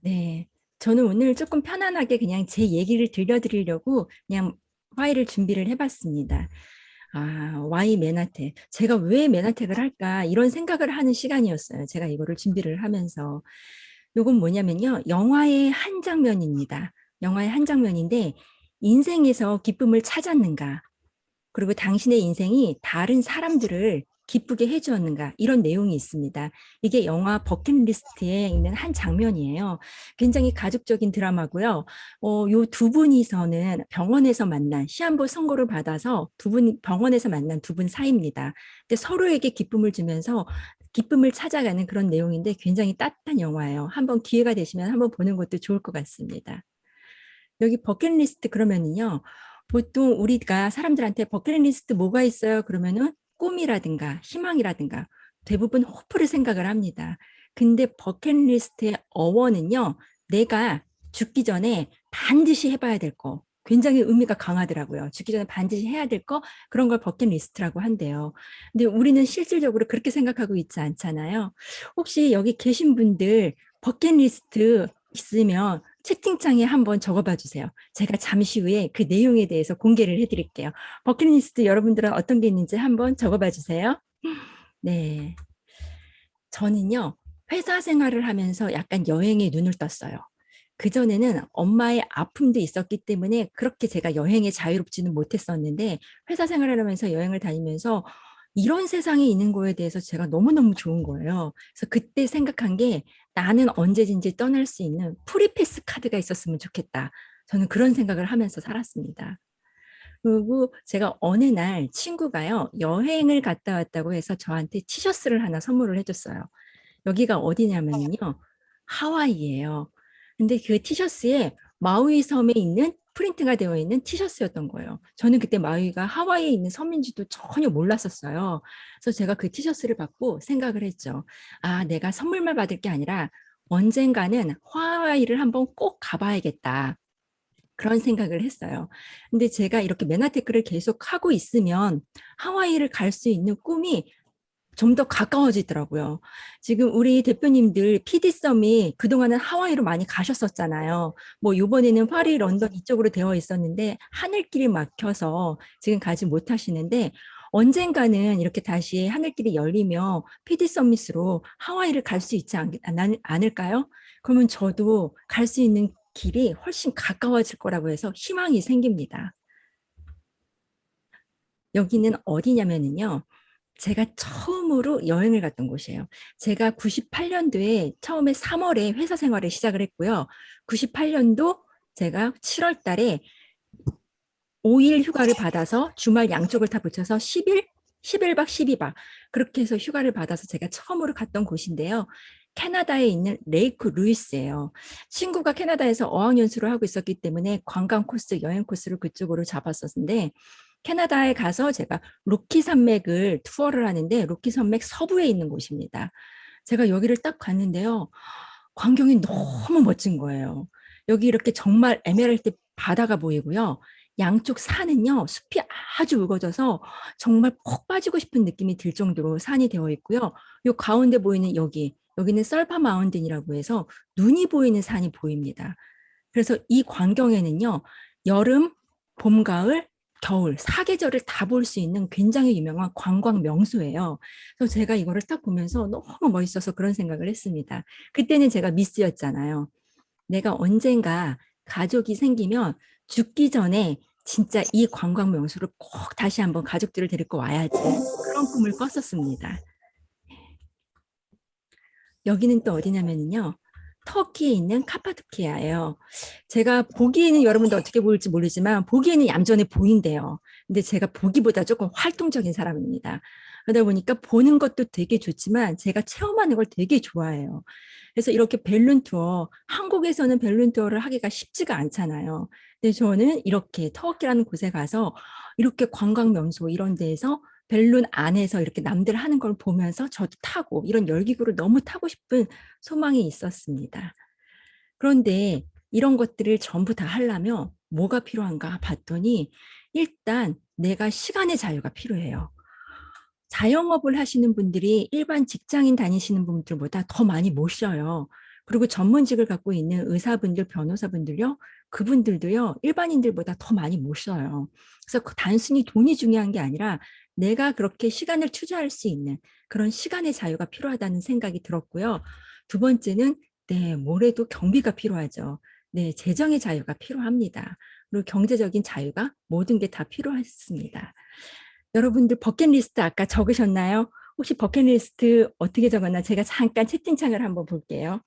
네. 저는 오늘 조금 편안하게 그냥 제 얘기를 들려드리려고 그냥 파일을 준비를 해봤습니다. 아, 와이 맨하탄. 제가 왜 맨하탄을 할까? 이런 생각을 하는 시간이었어요. 제가 이거를 준비를 하면서. 요건 뭐냐면요. 영화의 한 장면입니다. 영화의 한 장면인데, 인생에서 기쁨을 찾았는가? 그리고 당신의 인생이 다른 사람들을 기쁘게 해주었는가 이런 내용이 있습니다. 이게 영화 버킷리스트에 있는 한 장면이에요. 굉장히 가족적인 드라마고요. 요 두 분이서는 병원에서 만난 시한부 선고를 받아서 두 분 병원에서 만난 두 분 사이입니다. 근데 서로에게 기쁨을 주면서 기쁨을 찾아가는 그런 내용인데 굉장히 따뜻한 영화예요. 한번 기회가 되시면 한번 보는 것도 좋을 것 같습니다. 여기 버킷리스트 그러면은요. 보통 우리가 사람들한테 버킷리스트 뭐가 있어요? 그러면은 꿈이라든가 희망이라든가 대부분 호프를 생각을 합니다. 근데 버킷리스트의 어원은요. 내가 죽기 전에 반드시 해봐야 될 거. 굉장히 의미가 강하더라고요. 죽기 전에 반드시 해야 될 거, 그런 걸 버킷리스트라고 한대요. 근데 우리는 실질적으로 그렇게 생각하고 있지 않잖아요. 혹시 여기 계신 분들 버킷리스트 있으면 채팅창에 한번 적어봐 주세요. 제가 잠시 후에 그 내용에 대해서 공개를 해드릴게요. 버킷리스트 여러분들은 어떤 게 있는지 한번 적어봐 주세요. 네. 저는요, 회사 생활을 하면서 약간 여행에 눈을 떴어요. 그전에는 엄마의 아픔도 있었기 때문에 그렇게 제가 여행에 자유롭지는 못했었는데 회사 생활을 하면서 여행을 다니면서 이런 세상에 있는 거에 대해서 제가 너무너무 좋은 거예요. 그래서 그때 생각한 게 나는 언제든지 떠날 수 있는 프리패스 카드가 있었으면 좋겠다. 저는 그런 생각을 하면서 살았습니다. 그리고 제가 어느 날 친구가요, 여행을 갔다 왔다고 해서 저한테 티셔츠를 하나 선물을 해줬어요. 여기가 어디냐면요. 하와이예요. 근데 그 티셔츠에 마우이 섬에 있는 프린트가 되어 있는 티셔츠였던 거예요. 저는 그때 마우이가 하와이에 있는 섬인지도 전혀 몰랐었어요. 그래서 제가 그 티셔츠를 받고 생각을 했죠. 아, 내가 선물만 받을 게 아니라 언젠가는 하와이를 한번 꼭 가봐야겠다. 그런 생각을 했어요. 근데 제가 이렇게 맨하테크를 계속 하고 있으면 하와이를 갈 수 있는 꿈이 좀 더 가까워지더라고요. 지금 우리 대표님들 PD 썸이 그동안은 하와이로 많이 가셨었잖아요. 뭐 이번에는 파리, 런던 이쪽으로 되어 있었는데 하늘길이 막혀서 지금 가지 못하시는데 언젠가는 이렇게 다시 하늘길이 열리며 PD 서밋으로 하와이를 갈 수 있지 않을까요? 그러면 저도 갈 수 있는 길이 훨씬 가까워질 거라고 해서 희망이 생깁니다. 여기는 어디냐면요. 제가 처음으로 여행을 갔던 곳이에요. 제가 98년도에 처음에 3월에 회사 생활을 시작을 했고요. 98년도 제가 7월 달에 5일 휴가를 받아서 주말 양쪽을 다 붙여서 10일, 11박 12박 그렇게 해서 휴가를 받아서 제가 처음으로 갔던 곳인데요. 캐나다에 있는 레이크 루이스예요. 친구가 캐나다에서 어학연수를 하고 있었기 때문에 관광 코스, 여행 코스를 그쪽으로 잡았었는데 캐나다에 가서 제가 로키 산맥을 투어를 하는데 로키 산맥 서부에 있는 곳입니다. 제가 여기를 딱 갔는데요. 광경이 너무 멋진 거예요. 여기 이렇게 정말 에메랄드 바다가 보이고요. 양쪽 산은요, 숲이 아주 우거져서 정말 푹 빠지고 싶은 느낌이 들 정도로 산이 되어 있고요. 요 가운데 보이는 여기는 썰파 마운틴이라고 해서 눈이 보이는 산이 보입니다. 그래서 이 광경에는요, 여름, 봄, 가을, 겨울, 사계절을 다 볼 수 있는 굉장히 유명한 관광 명소예요. 그래서 제가 이거를 딱 보면서 너무 멋있어서 그런 생각을 했습니다. 그때는 제가 미스였잖아요. 내가 언젠가 가족이 생기면 죽기 전에 진짜 이 관광 명소를 꼭 다시 한번 가족들을 데리고 와야지. 그런 꿈을 꿨었습니다. 여기는 또 어디냐면요. 터키에 있는 카파도키아예요. 제가 보기에는 여러분들 어떻게 보일지 모르지만 보기에는 얌전해 보인대요. 근데 제가 보기보다 조금 활동적인 사람입니다. 그러다 보니까 보는 것도 되게 좋지만 제가 체험하는 걸 되게 좋아해요. 그래서 이렇게 벨룬 투어, 한국에서는 벨룬 투어를 하기가 쉽지가 않잖아요. 근데 저는 이렇게 터키라는 곳에 가서 이렇게 관광 명소 이런 데에서 벨룬 안에서 이렇게 남들 하는 걸 보면서 저도 타고 이런 열기구를 너무 타고 싶은 소망이 있었습니다. 그런데 이런 것들을 전부 다 하려면 뭐가 필요한가 봤더니 일단 내가 시간의 자유가 필요해요. 자영업을 하시는 분들이 일반 직장인 다니시는 분들보다 더 많이 못 쉬어요. 그리고 전문직을 갖고 있는 의사분들, 변호사분들요, 그분들도요, 일반인들보다 더 많이 못 써요. 그래서 단순히 돈이 중요한 게 아니라 내가 그렇게 시간을 투자할 수 있는 그런 시간의 자유가 필요하다는 생각이 들었고요. 두 번째는 네, 뭐래도 경비가 필요하죠. 네, 재정의 자유가 필요합니다. 그리고 경제적인 자유가 모든 게 다 필요했습니다. 여러분들 버킷리스트 아까 적으셨나요? 혹시 버킷리스트 어떻게 적었나? 제가 잠깐 채팅창을 한번 볼게요.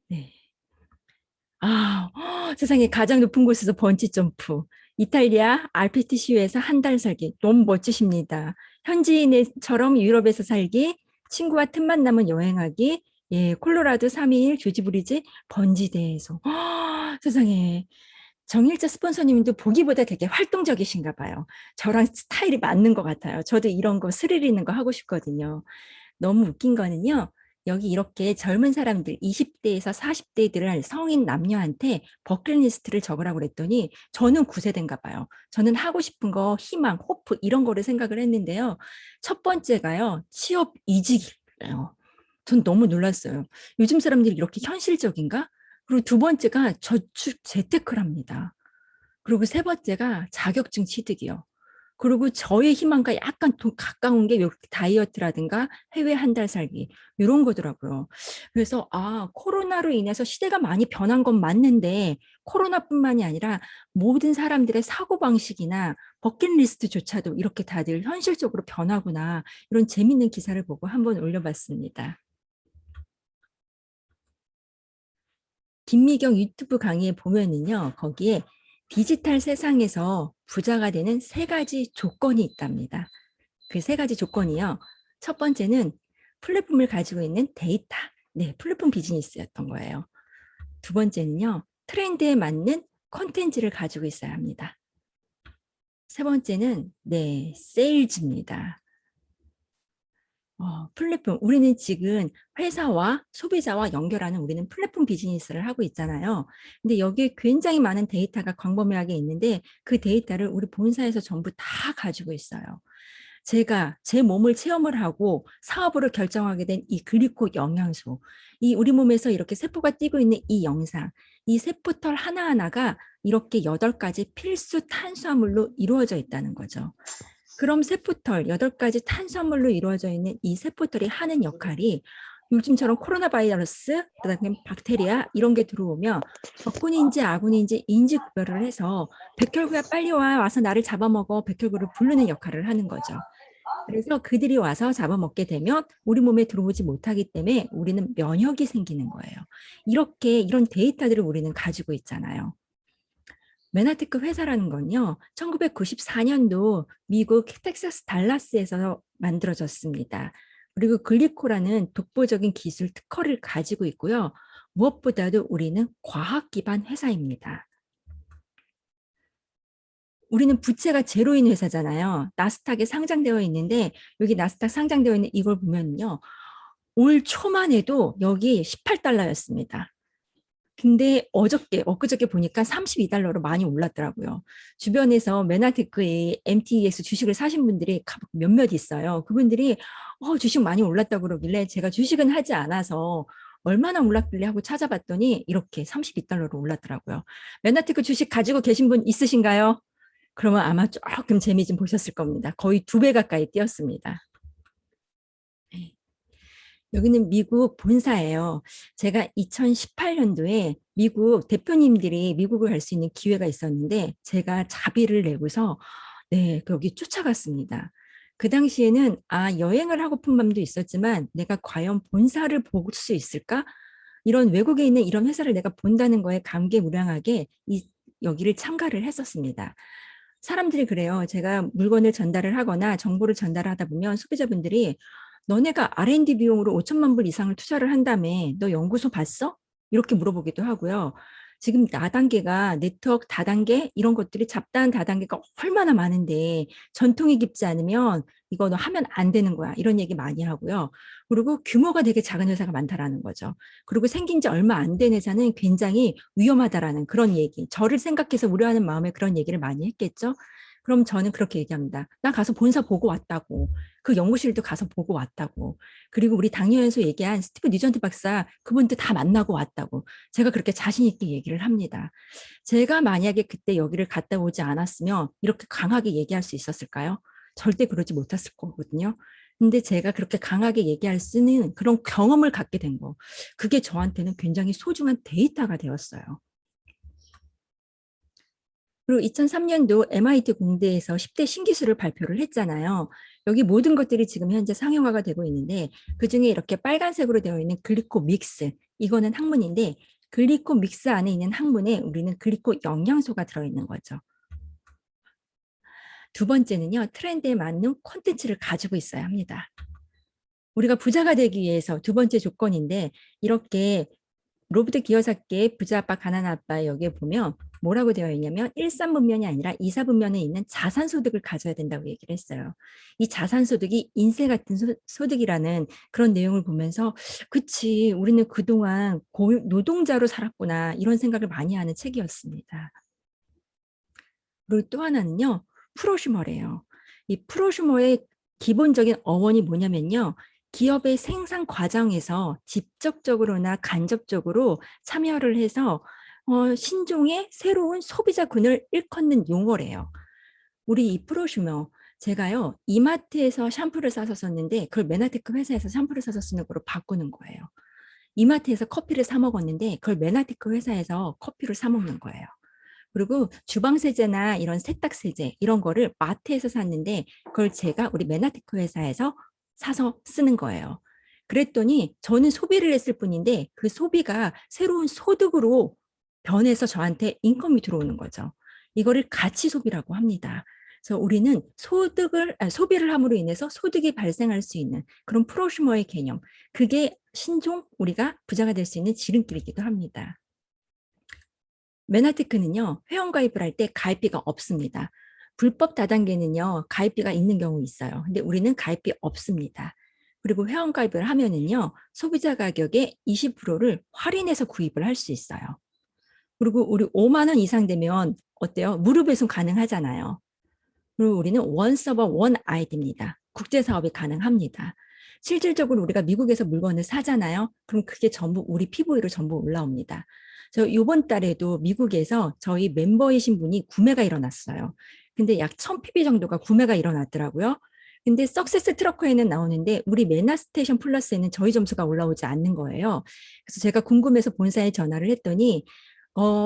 네. 세상에 가장 높은 곳에서 번지 점프. 이탈리아 알페티시유에서 한 달 살기. 너무 멋지십니다. 현지인처럼 유럽에서 살기, 친구와 틈만 나면 여행하기, 예, 콜로라도 3일 조지브리지 번지대에서. 세상에. 정일자 스폰서님도 보기보다 되게 활동적이신가 봐요. 저랑 스타일이 맞는 것 같아요. 저도 이런 거 스릴 있는 거 하고 싶거든요. 너무 웃긴 거는요. 여기 이렇게 젊은 사람들 20대에서 40대들을 성인 남녀한테 버킷리스트를 적으라고 그랬더니 저는 9세대인가 봐요. 저는 하고 싶은 거, 희망, 호프 이런 거를 생각을 했는데요. 첫 번째가요. 취업 이직이에요. 전 너무 놀랐어요. 요즘 사람들이 이렇게 현실적인가? 그리고 두 번째가 저축 재테크랍니다. 그리고 세 번째가 자격증 취득이요. 그리고 저의 희망과 약간 가까운 게 다이어트라든가 해외 한 달 살기 이런 거더라고요. 그래서 코로나로 인해서 시대가 많이 변한 건 맞는데 코로나뿐만이 아니라 모든 사람들의 사고방식이나 버킷리스트조차도 이렇게 다들 현실적으로 변하구나 이런 재밌는 기사를 보고 한번 올려봤습니다. 김미경 유튜브 강의에 보면은요, 거기에 디지털 세상에서 부자가 되는 세 가지 조건이 있답니다. 그 세 가지 조건이요. 첫 번째는 플랫폼을 가지고 있는 데이터. 네, 플랫폼 비즈니스였던 거예요. 두 번째는요, 트렌드에 맞는 콘텐츠를 가지고 있어야 합니다. 세 번째는 네, 세일즈입니다. 플랫폼. 우리는 지금 회사와 소비자와 연결하는 우리는 플랫폼 비즈니스를 하고 있잖아요. 근데 여기에 굉장히 많은 데이터가 광범위하게 있는데 그 데이터를 우리 본사에서 전부 다 가지고 있어요. 제가 제 몸을 체험을 하고 사업으로 결정하게 된 이 글리코 영양소, 이 우리 몸에서 이렇게 세포가 뛰고 있는 이 영상, 이 세포털 하나하나가 이렇게 8가지 필수 탄수화물로 이루어져 있다는 거죠. 그럼 세포털 8가지 탄수화물로 이루어져 있는 이 세포털이 하는 역할이 요즘처럼 코로나 바이러스, 그다음에 박테리아 이런 게 들어오면 적군인지 아군인지 인지 구별을 해서 백혈구야 빨리 와서 나를 잡아먹어 백혈구를 부르는 역할을 하는 거죠. 그래서 그들이 와서 잡아먹게 되면 우리 몸에 들어오지 못하기 때문에 우리는 면역이 생기는 거예요. 이렇게 이런 데이터들을 우리는 가지고 있잖아요. 맨하테크 회사라는 건요, 1994년도 미국 텍사스 달라스에서 만들어졌습니다. 그리고 글리코라는 독보적인 기술 특허를 가지고 있고요. 무엇보다도 우리는 과학 기반 회사입니다. 우리는 부채가 제로인 회사잖아요. 나스닥에 상장되어 있는데 여기 나스닥 상장되어 있는 이걸 보면요. 올 초만 해도 여기 18달러였습니다. 근데 엊그저께 보니까 32달러로 많이 올랐더라고요. 주변에서 메나테크의 MTX 주식을 사신 분들이 몇몇 있어요. 그분들이 주식 많이 올랐다고 그러길래 제가 주식은 하지 않아서 얼마나 올랐길래 하고 찾아봤더니 이렇게 32달러로 올랐더라고요. 메나테크 주식 가지고 계신 분 있으신가요? 그러면 아마 조금 재미 좀 보셨을 겁니다. 거의 2배 가까이 뛰었습니다. 여기는 미국 본사예요. 제가 2018년도에 미국 대표님들이 미국을 갈 수 있는 기회가 있었는데 제가 자비를 내고서 네, 여기 쫓아갔습니다. 그 당시에는 여행을 하고픈 마음도 있었지만 내가 과연 본사를 볼 수 있을까? 이런 외국에 있는 이런 회사를 내가 본다는 거에 감개무량하게 여기를 참가를 했었습니다. 사람들이 그래요. 제가 물건을 전달을 하거나 정보를 전달하다 보면 소비자분들이 너네가 R&D 비용으로 5천만 불 이상을 투자를 한다며 너 연구소 봤어? 이렇게 물어보기도 하고요. 지금 다단계가 네트워크 다단계 이런 것들이 잡다한 다단계가 얼마나 많은데 전통이 깊지 않으면 이거 너 하면 안 되는 거야. 이런 얘기 많이 하고요. 그리고 규모가 되게 작은 회사가 많다라는 거죠. 그리고 생긴 지 얼마 안 된 회사는 굉장히 위험하다라는 그런 얘기. 저를 생각해서 우려하는 마음에 그런 얘기를 많이 했겠죠. 그럼 저는 그렇게 얘기합니다. 나 가서 본사 보고 왔다고. 그 연구실도 가서 보고 왔다고. 그리고 우리 당뇨연수 얘기한 스티브 뉴전트 박사 그분도 다 만나고 왔다고. 제가 그렇게 자신 있게 얘기를 합니다. 제가 만약에 그때 여기를 갔다 오지 않았으면 이렇게 강하게 얘기할 수 있었을까요? 절대 그러지 못했을 거거든요. 근데 제가 그렇게 강하게 얘기할 수 있는 그런 경험을 갖게 된 거. 그게 저한테는 굉장히 소중한 데이터가 되었어요. 그리고 2003년도 MIT 공대에서 10대 신기술을 발표를 했잖아요. 여기 모든 것들이 지금 현재 상용화가 되고 있는데 그중에 이렇게 빨간색으로 되어 있는 글리코 믹스, 이거는 학문인데 글리코 믹스 안에 있는 학문에 우리는 글리코 영양소가 들어있는 거죠. 두 번째는요, 트렌드에 맞는 콘텐츠를 가지고 있어야 합니다. 우리가 부자가 되기 위해서 두 번째 조건인데 이렇게 로버트 기요사키의 부자 아빠 가난한 아빠 여기에 보면 뭐라고 되어 있냐면 1,3분면이 아니라 2,4분면에 있는 자산소득을 가져야 된다고 얘기를 했어요. 이 자산소득이 인쇄 같은 소득이라는 그런 내용을 보면서 그치 우리는 그동안 노동자로 살았구나 이런 생각을 많이 하는 책이었습니다. 그리고 또 하나는요. 프로슈머래요. 이 프로슈머의 기본적인 어원이 뭐냐면요. 기업의 생산 과정에서 직접적으로나 간접적으로 참여를 해서 신종의 새로운 소비자군을 일컫는 용어래요. 우리 이 프로슈머 제가요 이마트에서 샴푸를 사서 썼는데 그걸 메나테크 회사에서 샴푸를 사서 쓰는 거로 바꾸는 거예요. 이마트에서 커피를 사 먹었는데 그걸 메나테크 회사에서 커피를 사 먹는 거예요. 그리고 주방세제나 이런 세탁세제 이런 거를 마트에서 샀는데 그걸 제가 우리 메나테크 회사에서 사서 쓰는 거예요. 그랬더니 저는 소비를 했을 뿐인데 그 소비가 새로운 소득으로 변해서 저한테 인컴이 들어오는 거죠. 이거를 가치 소비라고 합니다. 그래서 우리는 소비를 함으로 인해서 소득이 발생할 수 있는 그런 프로슈머의 개념. 그게 신종 우리가 부자가 될 수 있는 지름길이기도 합니다. 메나테크는요, 회원가입을 할 때 가입비가 없습니다. 불법 다단계는요, 가입비가 있는 경우 있어요. 근데 우리는 가입비 없습니다. 그리고 회원가입을 하면은요, 소비자 가격의 20%를 할인해서 구입을 할 수 있어요. 그리고 우리 5만 원 이상 되면 어때요? 무료 배송 가능하잖아요. 그리고 우리는 원 서버 원 아이디입니다. 국제 사업이 가능합니다. 실질적으로 우리가 미국에서 물건을 사잖아요. 그럼 그게 전부 우리 피부위로 전부 올라옵니다. 저 이번 달에도 미국에서 저희 멤버이신 분이 구매가 일어났어요. 근데 약 1000pb 정도가 구매가 일어났더라고요. 근데 석세스 트러커에는 나오는데 우리 메나스테이션 플러스에는 저희 점수가 올라오지 않는 거예요. 그래서 제가 궁금해서 본사에 전화를 했더니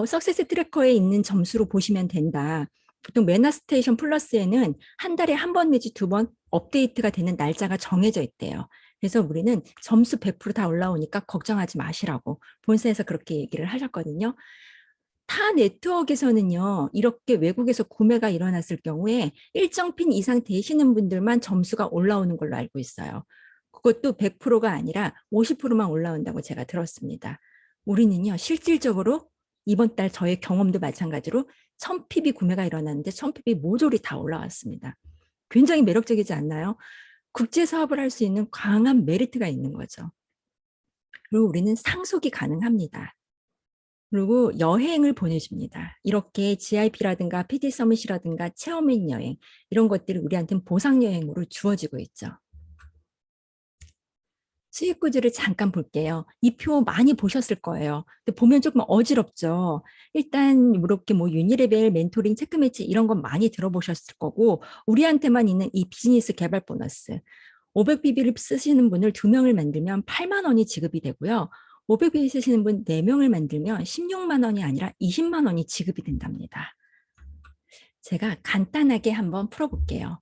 석세스 트래커에 있는 점수로 보시면 된다. 보통 메나스테이션 플러스에는 한 달에 한 번 내지 두 번 업데이트가 되는 날짜가 정해져 있대요. 그래서 우리는 점수 100%다 올라오니까 걱정하지 마시라고 본사에서 그렇게 얘기를 하셨거든요. 타 네트워크에서는요, 이렇게 외국에서 구매가 일어났을 경우에 일정 핀 이상 되시는 분들만 점수가 올라오는 걸로 알고 있어요. 그것도 100%가 아니라 50%만 올라온다고 제가 들었습니다. 우리는요, 실질적으로 이번 달 저의 경험도 마찬가지로 1000pb 구매가 일어났는데 1000pb 모조리 다 올라왔습니다. 굉장히 매력적이지 않나요? 국제 사업을 할 수 있는 강한 메리트가 있는 거죠. 그리고 우리는 상속이 가능합니다. 그리고 여행을 보내줍니다. 이렇게 GIP라든가 PD 서밋이라든가 체험인 여행 이런 것들이 우리한테는 보상 여행으로 주어지고 있죠. 수익 구조를 잠깐 볼게요. 이 표 많이 보셨을 거예요. 근데 보면 조금 어지럽죠. 일단 이렇게 뭐 유니레벨, 멘토링, 체크매치 이런 건 많이 들어보셨을 거고 우리한테만 있는 이 비즈니스 개발 보너스 500BB를 쓰시는 분을 2명을 만들면 8만 원이 지급이 되고요. 500BB 쓰시는 분 4명을 만들면 16만 원이 아니라 20만 원이 지급이 된답니다. 제가 간단하게 한번 풀어볼게요.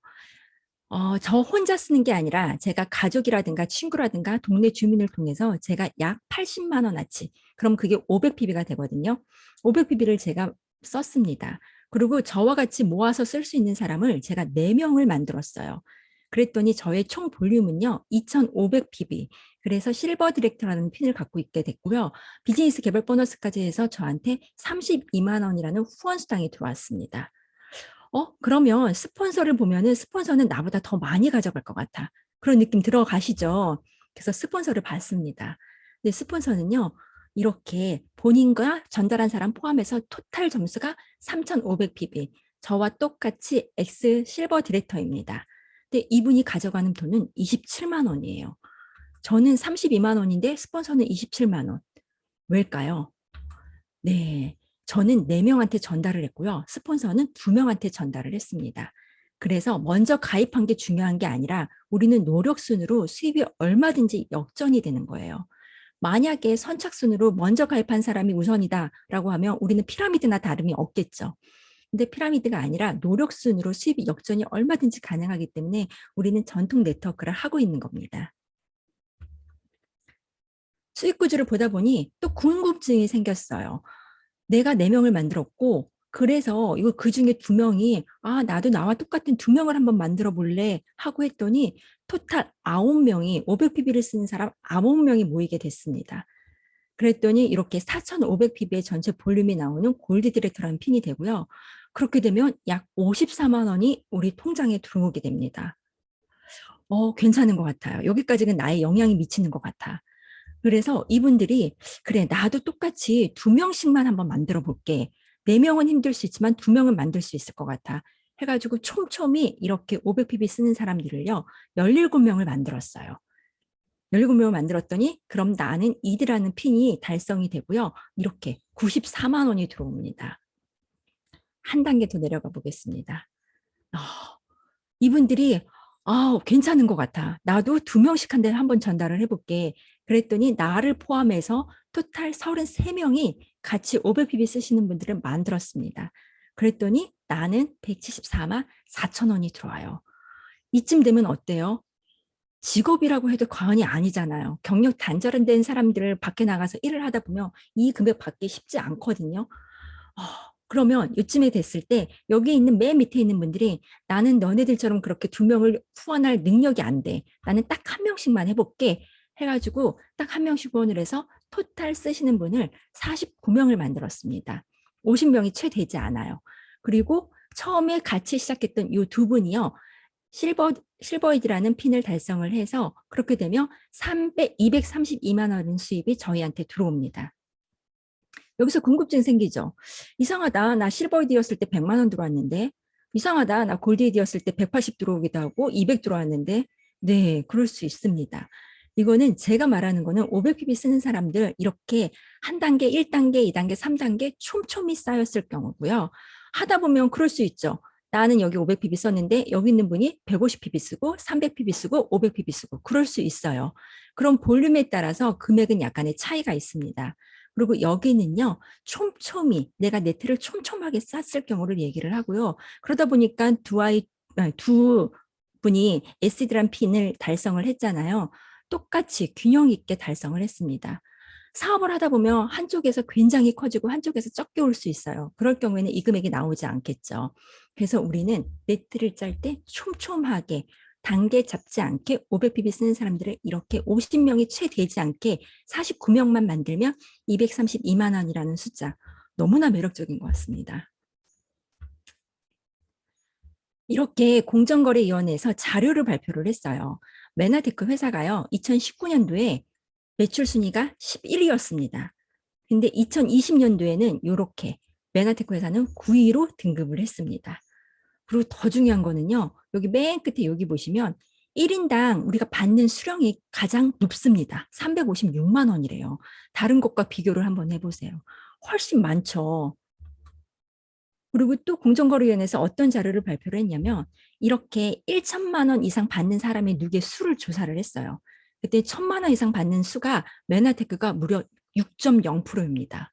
저 혼자 쓰는 게 아니라 제가 가족이라든가 친구라든가 동네 주민을 통해서 제가 약 80만 원어치, 그럼 그게 500PB가 되거든요. 500PB를 제가 썼습니다. 그리고 저와 같이 모아서 쓸 수 있는 사람을 제가 4명을 만들었어요. 그랬더니 저의 총 볼륨은요, 2,500PB. 그래서 실버 디렉터라는 핀을 갖고 있게 됐고요. 비즈니스 개발 보너스까지 해서 저한테 32만 원이라는 후원 수당이 들어왔습니다. 그러면 스폰서를 보면은 스폰서는 나보다 더 많이 가져갈 것 같아. 그런 느낌 들어가시죠? 그래서 스폰서를 받습니다. 근데 스폰서는요, 이렇게 본인과 전달한 사람 포함해서 토탈 점수가 3,500pb. 저와 똑같이 엑스 실버 디렉터입니다. 근데 이분이 가져가는 돈은 27만 원이에요. 저는 32만 원인데 스폰서는 27만 원. 왜일까요? 네. 저는 4명한테 전달을 했고요. 스폰서는 2명한테 전달을 했습니다. 그래서 먼저 가입한 게 중요한 게 아니라 우리는 노력순으로 수입이 얼마든지 역전이 되는 거예요. 만약에 선착순으로 먼저 가입한 사람이 우선이다라고 하면 우리는 피라미드나 다름이 없겠죠. 근데 피라미드가 아니라 노력순으로 수입이 역전이 얼마든지 가능하기 때문에 우리는 전통 네트워크를 하고 있는 겁니다. 수익 구조를 보다 보니 또 궁금증이 생겼어요. 내가 4명을 만들었고 그래서 이거 그중에 2명이 나도 나와 똑같은 2명을 한번 만들어 볼래 하고 했더니 토탈 9명이 500pb를 쓰는 사람 9명이 모이게 됐습니다. 그랬더니 이렇게 4,500pb의 전체 볼륨이 나오는 골드 디렉터라는 핀이 되고요. 그렇게 되면 약 54만 원이 우리 통장에 들어오게 됩니다. 괜찮은 것 같아요. 여기까지는 나의 영향이 미치는 것 같아. 그래서 이분들이 그래 나도 똑같이 2명씩만 한번 만들어 볼게. 4명은 힘들 수 있지만 2명은 만들 수 있을 것 같아. 해가지고 촘촘히 이렇게 500pb 쓰는 사람들을요. 17명을 만들었어요. 17명을 만들었더니 그럼 나는 이드라는 핀이 달성이 되고요. 이렇게 94만 원이 들어옵니다. 한 단계 더 내려가 보겠습니다. 이분들이 괜찮은 것 같아. 나도 2명씩 한번 전달을 해볼게. 그랬더니 나를 포함해서 토탈 33명이 같이 500pb 쓰시는 분들을 만들었습니다. 그랬더니 나는 174만 4천 원이 들어와요. 이쯤 되면 어때요? 직업이라고 해도 과언이 아니잖아요. 경력 단절된 사람들을 밖에 나가서 일을 하다 보면 이 금액 받기 쉽지 않거든요. 그러면 요쯤에 됐을 때 여기 있는 맨 밑에 있는 분들이 나는 너네들처럼 그렇게 2명을 후원할 능력이 안 돼. 나는 딱 1명씩만 해볼게. 해가지고 딱 1명씩 후원을 해서 토탈 쓰시는 분을 49명을 만들었습니다. 50명이 채 되지 않아요. 그리고 처음에 같이 시작했던 이 2분이요. 실버이드라는 핀을 달성을 해서 그렇게 되면 232만 원 수입이 저희한테 들어옵니다. 여기서 궁금증 생기죠. 이상하다. 나 실버이드였을 때 100만 원 들어왔는데 이상하다. 나 골드이드였을 때 180 들어오기도 하고 200 들어왔는데 네, 그럴 수 있습니다. 이거는 제가 말하는 거는 500pb 쓰는 사람들 이렇게 한 단계, 1단계, 2단계, 3단계 촘촘히 쌓였을 경우고요. 하다 보면 그럴 수 있죠. 나는 여기 500pb 썼는데 여기 있는 분이 150pb 쓰고 300pb 쓰고 500pb 쓰고 그럴 수 있어요. 그럼 볼륨에 따라서 금액은 약간의 차이가 있습니다. 그리고 여기는요, 촘촘히 내가 네트를 촘촘하게 쌌을 경우를 얘기를 하고요. 그러다 보니까 두 분이 에시드란 핀을 달성을 했잖아요. 똑같이 균형 있게 달성을 했습니다. 사업을 하다 보면 한쪽에서 굉장히 커지고 한쪽에서 적게 올 수 있어요. 그럴 경우에는 이 금액이 나오지 않겠죠. 그래서 우리는 네트를 짤 때 촘촘하게 단계 잡지 않게 500pb 쓰는 사람들을 이렇게 50명이 채 되지 않게 49명만 만들면 232만 원이라는 숫자 너무나 매력적인 것 같습니다. 이렇게 공정거래위원회에서 자료를 발표를 했어요. 메나테크 회사가요. 2019년도에 매출 순위가 11위였습니다. 근데 2020년도에는 이렇게 메나테크 회사는 9위로 등급을 했습니다. 그리고 더 중요한 거는요. 여기 맨 끝에 여기 보시면 1인당 우리가 받는 수령이 가장 높습니다. 356만 원이래요. 다른 것과 비교를 한번 해보세요. 훨씬 많죠. 그리고 또 공정거래위원회에서 어떤 자료를 발표를 했냐면 이렇게 1천만 원 이상 받는 사람의 누계 수를 조사를 했어요. 그때 1천만 원 이상 받는 수가 메나테크가 무려 6.0%입니다.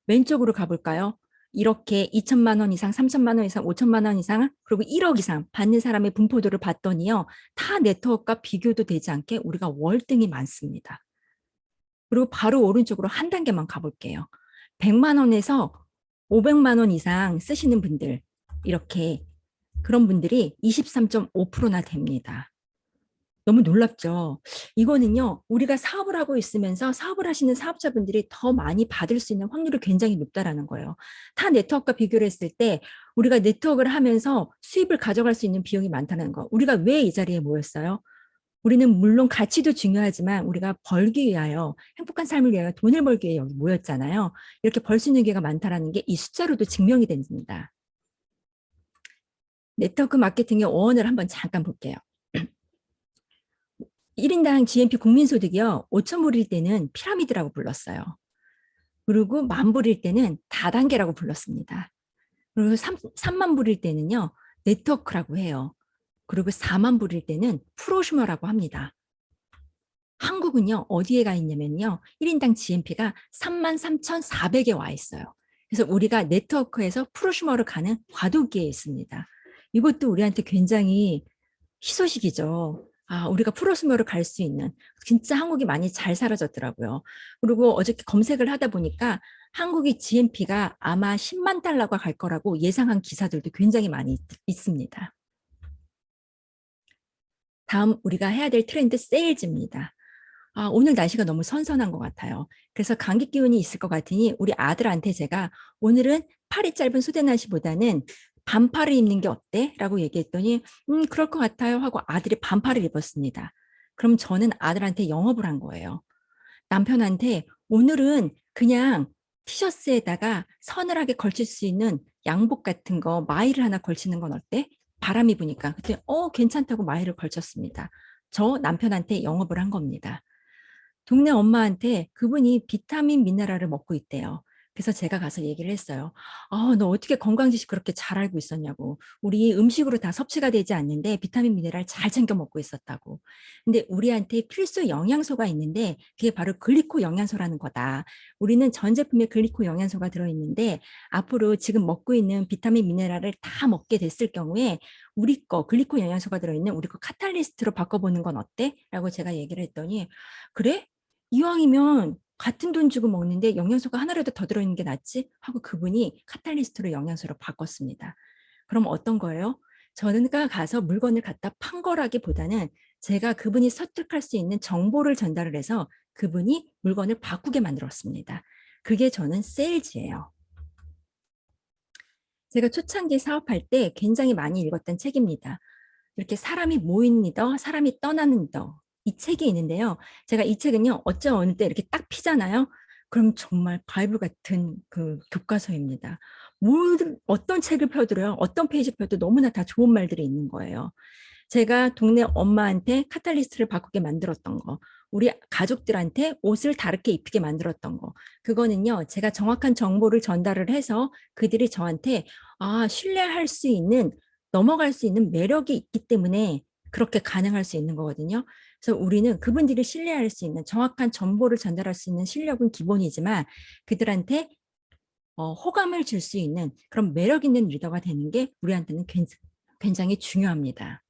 왼쪽으로 가볼까요? 이렇게 2천만 원 이상, 3천만 원 이상, 5천만 원 이상, 그리고 1억 이상 받는 사람의 분포도를 봤더니요. 타 네트워크와 비교도 되지 않게 우리가 월등히 많습니다. 그리고 바로 오른쪽으로 한 단계만 가볼게요. 100만 원에서 500만 원 이상 쓰시는 분들, 이렇게 그런 분들이 23.5%나 됩니다. 너무 놀랍죠. 이거는요, 우리가 사업을 하고 있으면서 사업을 하시는 사업자분들이 더 많이 받을 수 있는 확률이 굉장히 높다라는 거예요. 타 네트워크와 비교를 했을 때 우리가 네트워크를 하면서 수입을 가져갈 수 있는 비용이 많다는 거. 우리가 왜 이 자리에 모였어요? 우리는 물론 가치도 중요하지만 우리가 벌기 위하여 행복한 삶을 위하여 돈을 벌기 위해 여기 모였잖아요. 이렇게 벌 수 있는 기회가 많다라는 게 이 숫자로도 증명이 됩니다. 네트워크 마케팅의 어원을 한번 잠깐 볼게요. 1인당 GNP 국민소득이요. 5천 불일 때는 피라미드라고 불렀어요. 그리고 만 불일 때는 다단계라고 불렀습니다. 그리고 3만 불일 때는요. 네트워크라고 해요. 그리고 4만 불일 때는 프로슈머라고 합니다. 한국은요. 어디에 가 있냐면요. 1인당 GNP가 33,400에 와 있어요. 그래서 우리가 네트워크에서 프로슈머로 가는 과도기에 있습니다. 이것도 우리한테 굉장히 희소식이죠. 아, 우리가 프로스모를 갈 수 있는 진짜 한국이 많이 잘 사라졌더라고요. 그리고 어저께 검색을 하다 보니까 한국의 GNP가 아마 10만 달러가 갈 거라고 예상한 기사들도 굉장히 많이 있습니다. 다음 우리가 해야 될 트렌드 세일즈입니다. 아, 오늘 날씨가 너무 선선한 것 같아요. 그래서 감기 기운이 있을 것 같으니 우리 아들한테 제가 오늘은 팔이 짧은 소대나시보다는 반팔을 입는 게 어때? 라고 얘기했더니 그럴 것 같아요 하고 아들이 반팔을 입었습니다. 그럼 저는 아들한테 영업을 한 거예요. 남편한테 오늘은 그냥 티셔츠에다가 서늘하게 걸칠 수 있는 양복 같은 거 마이를 하나 걸치는 건 어때? 바람이 부니까. 그때 괜찮다고 마이를 걸쳤습니다. 저 남편한테 영업을 한 겁니다. 동네 엄마한테 그분이 비타민 미네랄을 먹고 있대요. 그래서 제가 가서 얘기를 했어요. 너 어떻게 건강 지식 그렇게 잘 알고 있었냐고. 우리 음식으로 다 섭취가 되지 않는데 비타민 미네랄 잘 챙겨 먹고 있었다고. 근데 우리한테 필수 영양소가 있는데 그게 바로 글리코 영양소라는 거다. 우리는 전 제품에 글리코 영양소가 들어있는데 앞으로 지금 먹고 있는 비타민 미네랄을 다 먹게 됐을 경우에 우리 거 글리코 영양소가 들어있는 우리 거 카탈리스트로 바꿔보는 건 어때? 라고 제가 얘기를 했더니 그래? 이왕이면 같은 돈 주고 먹는데 영양소가 하나라도 더 들어있는 게 낫지? 하고 그분이 카탈리스트로 영양소로 바꿨습니다. 그럼 어떤 거예요? 저는가 가서 물건을 갖다 판 거라기보다는 제가 그분이 설득할 수 있는 정보를 전달을 해서 그분이 물건을 바꾸게 만들었습니다. 그게 저는 세일즈예요. 제가 초창기 사업할 때 굉장히 많이 읽었던 책입니다. 이렇게 사람이 모인 리더, 사람이 떠나는 리더. 이 책이 있는데요. 제가 이 책은요, 어째 어느 때 이렇게 딱 피잖아요. 그럼 정말 바이블 같은 그 교과서입니다. 모든 어떤 책을 펴들어요, 어떤 페이지 펴도 너무나 다 좋은 말들이 있는 거예요. 제가 동네 엄마한테 카탈리스트를 바꾸게 만들었던 거, 우리 가족들한테 옷을 다르게 입히게 만들었던 거, 그거는요, 제가 정확한 정보를 전달을 해서 그들이 저한테 신뢰할 수 있는, 넘어갈 수 있는 매력이 있기 때문에 그렇게 가능할 수 있는 거거든요. 그래서 우리는 그분들이 신뢰할 수 있는 정확한 정보를 전달할 수 있는 실력은 기본이지만 그들한테 호감을 줄 수 있는 그런 매력 있는 리더가 되는 게 우리한테는 굉장히 중요합니다.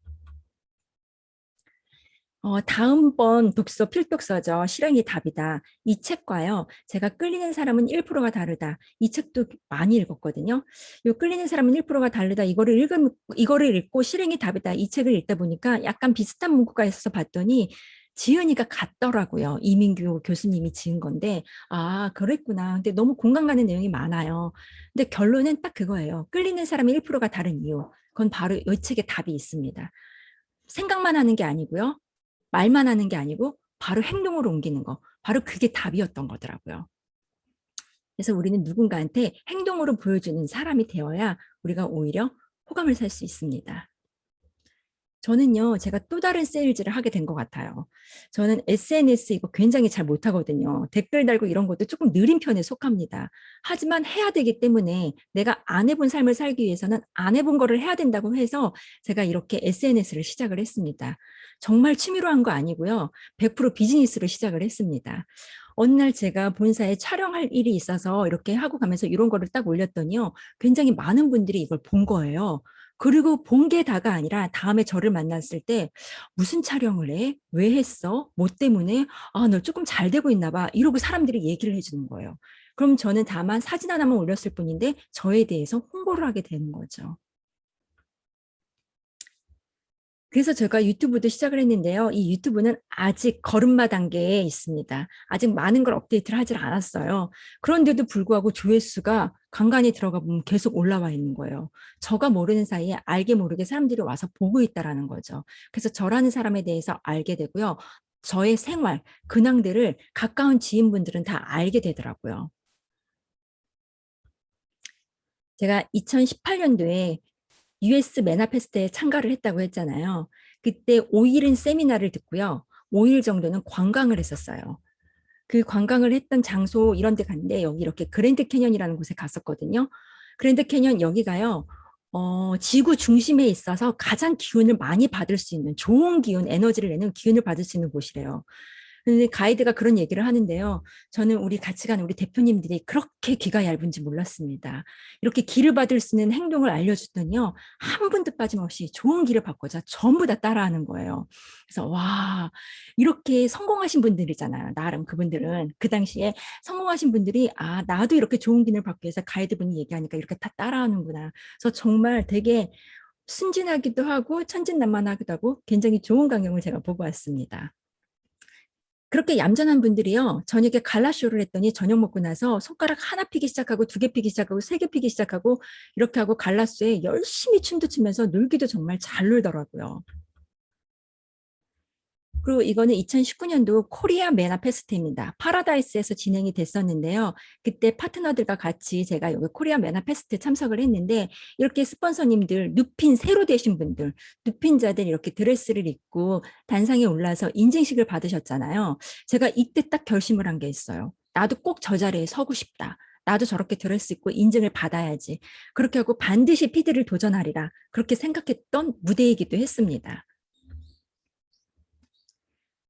다음번 독서 필독서죠. 실행이 답이다. 이 책과요. 제가 끌리는 사람은 1%가 다르다. 이 책도 많이 읽었거든요. 요 끌리는 사람은 1%가 다르다. 이거를 읽고 실행이 답이다. 이 책을 읽다 보니까 약간 비슷한 문구가 있어서 봤더니 지은이가 같더라고요. 이민규 교수님이 지은 건데, 그랬구나. 근데 너무 공감 가는 내용이 많아요. 근데 결론은 딱 그거예요. 끌리는 사람이 1%가 다른 이유. 그건 바로 이 책에 답이 있습니다. 생각만 하는 게 아니고요. 말만 하는 게 아니고 바로 행동으로 옮기는 거. 바로 그게 답이었던 거더라고요. 그래서 우리는 누군가한테 행동으로 보여주는 사람이 되어야 우리가 오히려 호감을 살 수 있습니다. 저는요, 제가 또 다른 세일즈를 하게 된 것 같아요. 저는 SNS 이거 굉장히 잘 못하거든요. 댓글 달고 이런 것도 조금 느린 편에 속합니다. 하지만 해야 되기 때문에 내가 안 해본 삶을 살기 위해서는 안 해본 거를 해야 된다고 해서 제가 이렇게 SNS를 시작을 했습니다. 정말 취미로 한 거 아니고요. 100% 비즈니스로 시작을 했습니다. 어느 날 제가 본사에 촬영할 일이 있어서 이렇게 하고 가면서 이런 거를 딱 올렸더니요. 굉장히 많은 분들이 이걸 본 거예요. 그리고 본 게 다가 아니라 다음에 저를 만났을 때 무슨 촬영을 해? 왜 했어? 뭐 때문에? 너 조금 잘 되고 있나 봐. 이러고 사람들이 얘기를 해주는 거예요. 그럼 저는 다만 사진 하나만 올렸을 뿐인데 저에 대해서 홍보를 하게 되는 거죠. 그래서 제가 유튜브도 시작을 했는데요. 이 유튜브는 아직 걸음마 단계에 있습니다. 아직 많은 걸 업데이트를 하질 않았어요. 그런데도 불구하고 조회수가 간간히 들어가 보면 계속 올라와 있는 거예요. 저가 모르는 사이에 알게 모르게 사람들이 와서 보고 있다라는 거죠. 그래서 저라는 사람에 대해서 알게 되고요. 저의 생활, 근황들을 가까운 지인분들은 다 알게 되더라고요. 제가 2018년도에 US 메나페스트에 참가를 했다고 했잖아요. 그때 5일은 세미나를 듣고요. 5일 정도는 관광을 했었어요. 그 관광을 했던 장소 이런 데 갔는데 여기 이렇게 그랜드 캐년이라는 곳에 갔었거든요. 그랜드 캐년 여기가요. 지구 중심에 있어서 가장 기운을 많이 받을 수 있는 좋은 기운, 에너지를 내는 기운을 받을 수 있는 곳이래요. 근데 가이드가 그런 얘기를 하는데요. 저는 우리 같이 간 우리 대표님들이 그렇게 귀가 얇은지 몰랐습니다. 이렇게 기를 받을 수 있는 행동을 알려주더니요. 한 분도 빠짐없이 좋은 기를 받고자 전부 다 따라하는 거예요. 그래서 와, 이렇게 성공하신 분들이잖아요. 나름 그분들은 그 당시에 성공하신 분들이 아, 나도 이렇게 좋은 기를 받기 위해서 가이드분이 얘기하니까 이렇게 다 따라하는구나. 그래서 정말 되게 순진하기도 하고 천진난만하기도 하고 굉장히 좋은 광경을 제가 보고 왔습니다. 그렇게 얌전한 분들이요. 저녁에 갈라쇼를 했더니 저녁 먹고 나서 손가락 하나 피기 시작하고 두 개 피기 시작하고 세 개 피기 시작하고 이렇게 하고 갈라쇼에 열심히 춤도 추면서 놀기도 정말 잘 놀더라고요. 그리고 이거는 2019년도 코리아 메나 페스트입니다. 파라다이스에서 진행이 됐었는데요. 그때 파트너들과 같이 제가 여기 코리아 메나 페스트 참석을 했는데 이렇게 스폰서님들, 누핀 새로 되신 분들, 누핀자들 이렇게 드레스를 입고 단상에 올라서 인증식을 받으셨잖아요. 제가 이때 딱 결심을 한 게 있어요. 나도 꼭 저 자리에 서고 싶다. 나도 저렇게 드레스 입고 인증을 받아야지. 그렇게 하고 반드시 피드를 도전하리라. 그렇게 생각했던 무대이기도 했습니다.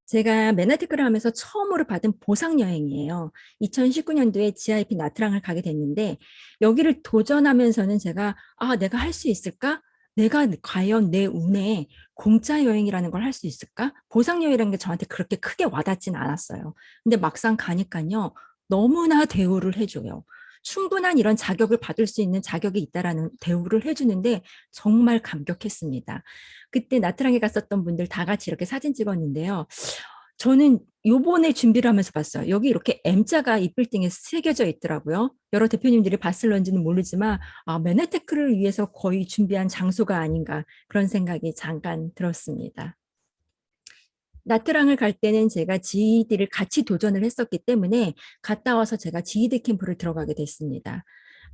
제가 맨하티크를 하면서 처음으로 받은 보상 여행이에요. 2019년도에 GIP 나트랑을 가게 됐는데 여기를 도전하면서는 제가 아, 내가 할 수 있을까? 내가 과연 내 운에 공짜 여행이라는 걸 할 수 있을까? 보상 여행이라는 게 저한테 그렇게 크게 와닿진 않았어요. 근데 막상 가니까요. 너무나 대우를 해줘요. 충분한 이런 자격을 받을 수 있는 자격이 있다라는 대우를 해주는데 정말 감격했습니다. 그때 나트랑에 갔었던 분들 다 같이 이렇게 사진 찍었는데요. 저는 요번에 준비를 하면서 봤어요. 여기 이렇게 M자가 이 빌딩에 새겨져 있더라고요. 여러 대표님들이 봤을런지는 모르지만 아, 맨하테크를 위해서 거의 준비한 장소가 아닌가 그런 생각이 잠깐 들었습니다. 나트랑을 갈 때는 제가 GED를 같이 도전을 했었기 때문에 갔다 와서 제가 GED 캠프를 들어가게 됐습니다.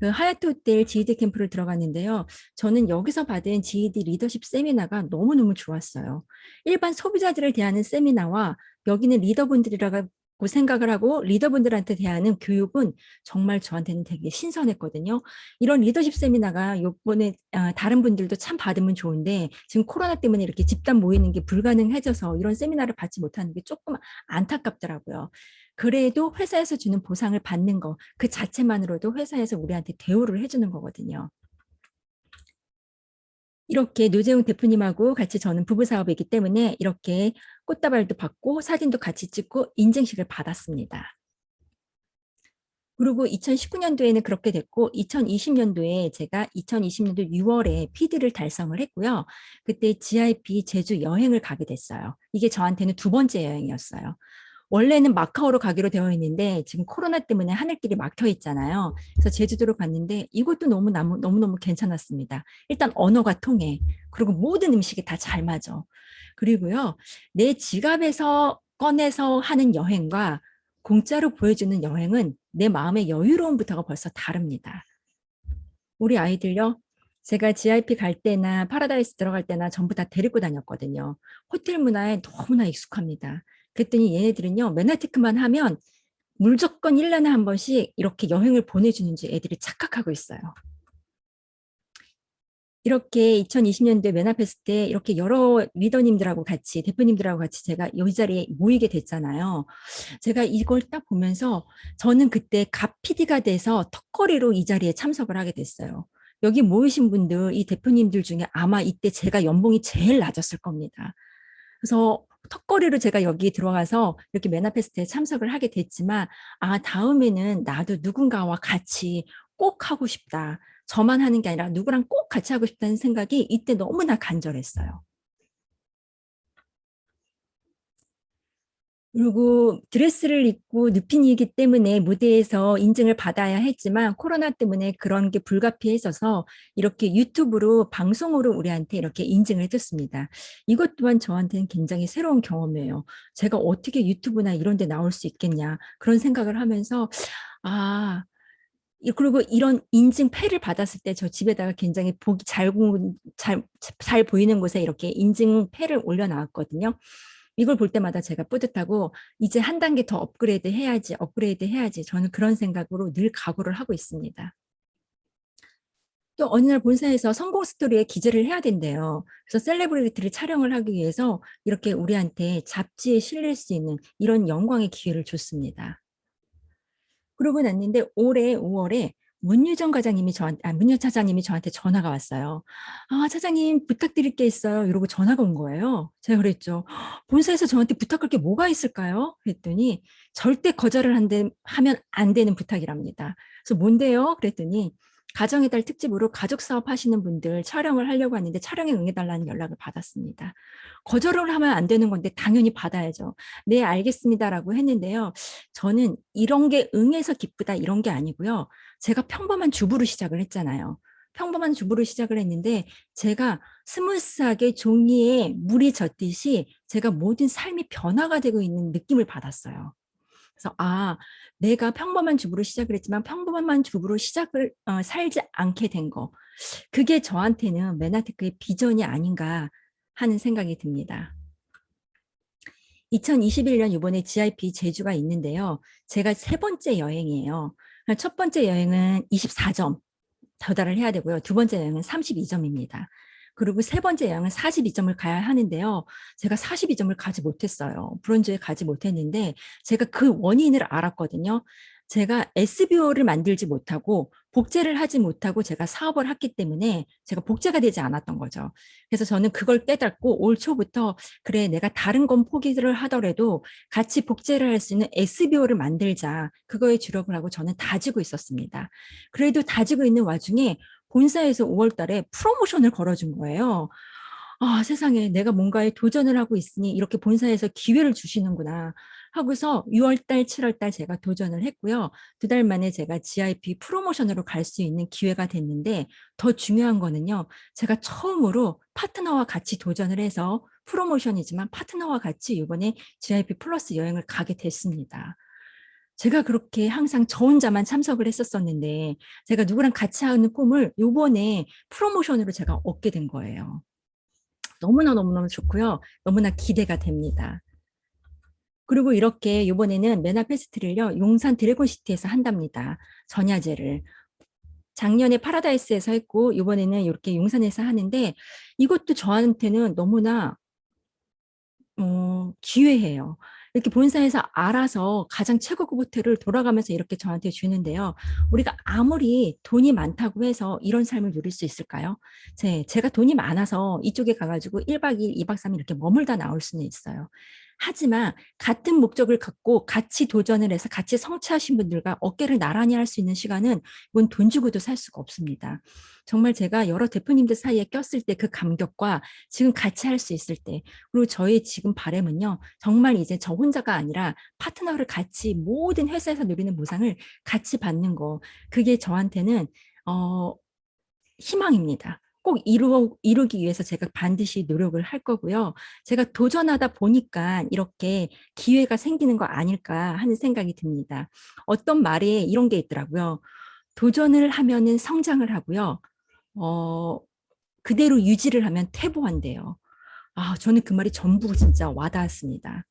그 하얏트 호텔 GED 캠프를 들어갔는데요. 저는 여기서 받은 GED 리더십 세미나가 너무너무 좋았어요. 일반 소비자들을 대하는 세미나와 여기는 리더분들이라고 생각을 하고 리더분들한테 대하는 교육은 정말 저한테는 되게 신선했거든요. 이런 리더십 세미나가 요번에 다른 분들도 참 받으면 좋은데 지금 코로나 때문에 이렇게 집단 모이는 게 불가능해져서 이런 세미나를 받지 못하는 게 조금 안타깝더라고요. 그래도 회사에서 주는 보상을 받는 거, 그 자체만으로도 회사에서 우리한테 대우를 해주는 거거든요. 이렇게 노재용 대표님하고 같이 저는 부부 사업이기 때문에 이렇게 꽃다발도 받고 사진도 같이 찍고 인증식을 받았습니다. 그리고 2019년도에는 그렇게 됐고 2020년도에 제가 2020년도 6월에 PD를 달성을 했고요. 그때 GIP 제주 여행을 가게 됐어요. 이게 저한테는 두 번째 여행이었어요. 원래는 마카오로 가기로 되어 있는데 지금 코로나 때문에 하늘길이 막혀 있잖아요. 그래서 제주도로 갔는데 이것도 너무너무 괜찮았습니다. 일단 언어가 통해. 그리고 모든 음식이 다 잘 맞아. 그리고요. 내 지갑에서 꺼내서 하는 여행과 공짜로 보여주는 여행은 내 마음의 여유로움부터가 벌써 다릅니다. 우리 아이들요. 제가 GIP 갈 때나 파라다이스 들어갈 때나 전부 다 데리고 다녔거든요. 호텔 문화에 너무나 익숙합니다. 그랬더니 얘네들은요. 맨하티크만 하면 무조건 1년에 한 번씩 이렇게 여행을 보내주는지 애들이 착각하고 있어요. 이렇게 2020년도에 맨하페스 때 이렇게 여러 리더님들하고 같이 대표님들하고 같이 제가 이 자리에 모이게 됐잖아요. 제가 이걸 딱 보면서 저는 그때 갑 PD가 돼서 턱걸이로 이 자리에 참석을 하게 됐어요. 여기 모이신 분들, 이 대표님들 중에 아마 이때 제가 연봉이 제일 낮았을 겁니다. 그래서 턱걸이로 제가 여기 들어가서 이렇게 메나페스트에 참석을 하게 됐지만 아 다음에는 나도 누군가와 같이 꼭 하고 싶다. 저만 하는 게 아니라 누구랑 꼭 같이 하고 싶다는 생각이 이때 너무나 간절했어요. 그리고 드레스를 입고 누핀이기 때문에 무대에서 인증을 받아야 했지만 코로나 때문에 그런 게 불가피해져서 이렇게 유튜브로 방송으로 우리한테 이렇게 인증을 해줬습니다. 이것 또한 저한테는 굉장히 새로운 경험이에요. 제가 어떻게 유튜브나 이런 데 나올 수 있겠냐 그런 생각을 하면서 아 그리고 이런 인증패를 받았을 때 저 집에다가 굉장히 보기 잘 보이는 곳에 이렇게 인증패를 올려놨거든요. 이걸 볼 때마다 제가 뿌듯하고 이제 한 단계 더 업그레이드 해야지. 저는 그런 생각으로 늘 각오를 하고 있습니다. 또 어느 날 본사에서 성공 스토리에 기재를 해야 된대요. 그래서 셀레브리티를 촬영을 하기 위해서 이렇게 우리한테 잡지에 실릴 수 있는 이런 영광의 기회를 줬습니다. 그러고 났는데 올해 5월에 문유 차장님이 저한테 전화가 왔어요. 아, 차장님 부탁드릴 게 있어요. 이러고 전화가 온 거예요. 제가 그랬죠. 본사에서 저한테 부탁할 게 뭐가 있을까요? 그랬더니 절대 하면 안 되는 부탁이랍니다. 그래서 뭔데요? 그랬더니 가정의 달 특집으로 가족 사업 하시는 분들 촬영을 하려고 하는데 촬영에 응해달라는 연락을 받았습니다. 거절을 하면 안 되는 건데 당연히 받아야죠. 네, 알겠습니다라고 했는데요. 저는 이런 게 응해서 기쁘다 이런 게 아니고요. 제가 평범한 주부로 시작을 했잖아요. 평범한 주부로 시작을 했는데 제가 스무스하게 종이에 물이 젖듯이 제가 모든 삶이 변화가 되고 있는 느낌을 받았어요. 그래서 내가 평범한 주부로 시작을 했지만 평범한 주부로 살지 않게 된 거. 그게 저한테는 메나테크의 비전이 아닌가 하는 생각이 듭니다. 2021년 이번에 GIP 제주가 있는데요. 제가 세 번째 여행이에요. 첫 번째 여행은 24점 도달을 해야 되고요. 두 번째 여행은 32점입니다. 그리고 세 번째 여행은 42점을 가야 하는데요. 제가 42점을 가지 못했어요. 브론즈에 가지 못했는데 제가 그 원인을 알았거든요. 제가 SBO를 만들지 못하고 복제를 하지 못하고 제가 사업을 했기 때문에 제가 복제가 되지 않았던 거죠. 그래서 저는 그걸 깨닫고 올 초부터 그래 내가 다른 건 포기를 하더라도 같이 복제를 할 수 있는 SBO를 만들자. 그거에 주력을 하고 저는 다지고 있었습니다. 그래도 다지고 있는 와중에 본사에서 5월 달에 프로모션을 걸어준 거예요. 아, 세상에 내가 뭔가에 도전을 하고 있으니 이렇게 본사에서 기회를 주시는구나 하고서 6월 달, 7월 달 제가 도전을 했고요. 두 달 만에 제가 GIP 프로모션으로 갈 수 있는 기회가 됐는데 더 중요한 거는요. 제가 처음으로 파트너와 같이 도전을 해서 프로모션이지만 파트너와 같이 이번에 GIP 플러스 여행을 가게 됐습니다. 제가 그렇게 항상 저 혼자만 참석을 했었었는데 제가 누구랑 같이 하는 꿈을 요번에 프로모션으로 제가 얻게 된 거예요. 너무너무 좋고요. 너무나 기대가 됩니다. 그리고 이렇게 이번에는 메나 페스트를요. 용산 드래곤시티에서 한답니다. 전야제를. 작년에 파라다이스에서 했고 이번에는 이렇게 용산에서 하는데 이것도 저한테는 너무나 기회예요. 이렇게 본사에서 알아서 가장 최고급 호텔을 돌아가면서 이렇게 저한테 주는데요. 우리가 아무리 돈이 많다고 해서 이런 삶을 누릴 수 있을까요? 제가 돈이 많아서 이쪽에 가가지고 1박 2일, 2박 3일 이렇게 머물다 나올 수는 있어요. 하지만 같은 목적을 갖고 같이 도전을 해서 같이 성취하신 분들과 어깨를 나란히 할 수 있는 시간은 이건 돈 주고도 살 수가 없습니다. 정말 제가 여러 대표님들 사이에 꼈을 때 그 감격과 지금 같이 할 수 있을 때 그리고 저희 지금 바람은요. 정말 이제 저 혼자가 아니라 파트너를 같이 모든 회사에서 누리는 보상을 같이 받는 거. 그게 저한테는 어, 희망입니다. 꼭 이루기 위해서 제가 반드시 노력을 할 거고요. 제가 도전하다 보니까 이렇게 기회가 생기는 거 아닐까 하는 생각이 듭니다. 어떤 말에 이런 게 있더라고요. 도전을 하면은 성장을 하고요. 어, 그대로 유지를 하면 퇴보한대요. 저는 그 말이 전부 진짜 와닿았습니다.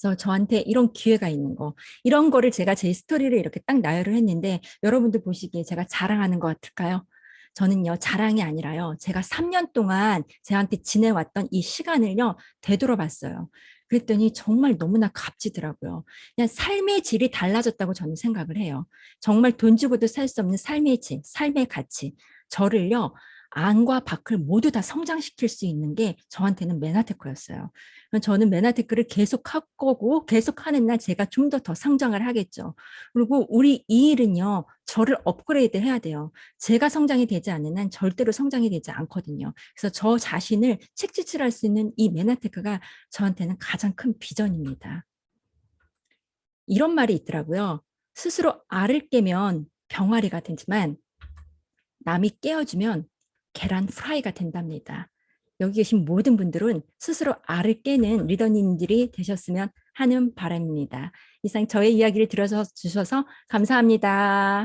그래서 저한테 이런 기회가 있는 거, 이런 거를 제가 제 스토리를 이렇게 딱 나열을 했는데 여러분들 보시기에 제가 자랑하는 것 같을까요? 저는요, 자랑이 아니라요, 제가 3년 동안 저한테 지내왔던 이 시간을요, 되돌아봤어요. 그랬더니 정말 너무나 값지더라고요. 그냥 삶의 질이 달라졌다고 저는 생각을 해요. 정말 돈 주고도 살 수 없는 삶의 질, 삶의 가치. 저를요, 안과 밖을 모두 다 성장시킬 수 있는 게 저한테는 메나테크였어요. 저는 메나테크를 계속 할 거고 계속 하는 날 제가 좀 더 성장을 하겠죠. 그리고 우리 이 일은요. 저를 업그레이드 해야 돼요. 제가 성장이 되지 않는 한 절대로 성장이 되지 않거든요. 그래서 저 자신을 책짓질할 수 있는 이 메나테크가 저한테는 가장 큰 비전입니다. 이런 말이 있더라고요. 스스로 알을 깨면 병아리가 되지만 남이 깨어주면 계란 프라이가 된답니다. 여기 계신 모든 분들은 스스로 알을 깨는 리더님들이 되셨으면 하는 바람입니다. 이상 저의 이야기를 들어주셔서 감사합니다.